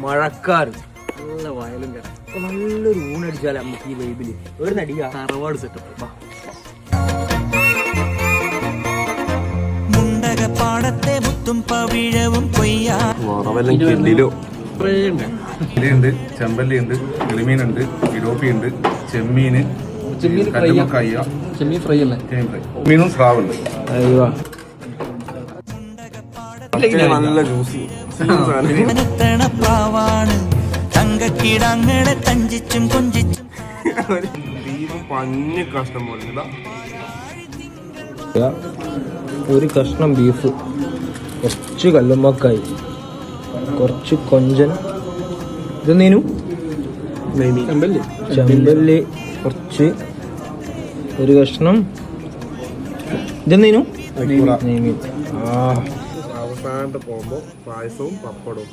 മഴക്കാറ്, നല്ല വയലും കയറാം. അപ്പൊ നല്ലൊരു ഊണടിച്ചാലേ നമുക്ക് ഈ വൈബില് ഒരു നടിക തറവാട് സെറ്റപ്പ്. പാടത്തെ മുത്തും പവിഴവും ഉണ്ട്, ചെമ്പല്ലിയുണ്ട്, കിളിമീനുണ്ട്, ഇരോപ്പിയുണ്ട്, ചെമ്മീന്, കല്ലുമക്കായ, ചെമ്മീൻ ഫ്രൈ അല്ലേ, മീനും സ്രാവുണ്ട്. നല്ല ജ്യൂസ് തങ്കക്കിടങ്ങളെ തഞ്ചിച്ചും കൊഞ്ചിച്ചും പഞ്ഞ കഷ്ണം പോലെ ഒരു കഷ്ണം ബീഫ്, കുറച്ച് കല്ലുമ്മക്കായി, കുറച്ച് കൊഞ്ചൻ, ഇതെന്തേനു ചെമ്പല്ലി, കുറച്ച് ഒരു കഷ്ണം, ഇതെന്തേനു നെയ്മീൻ. അവസാനത്ത് പോകുമ്പോ പായസവും പപ്പടവും.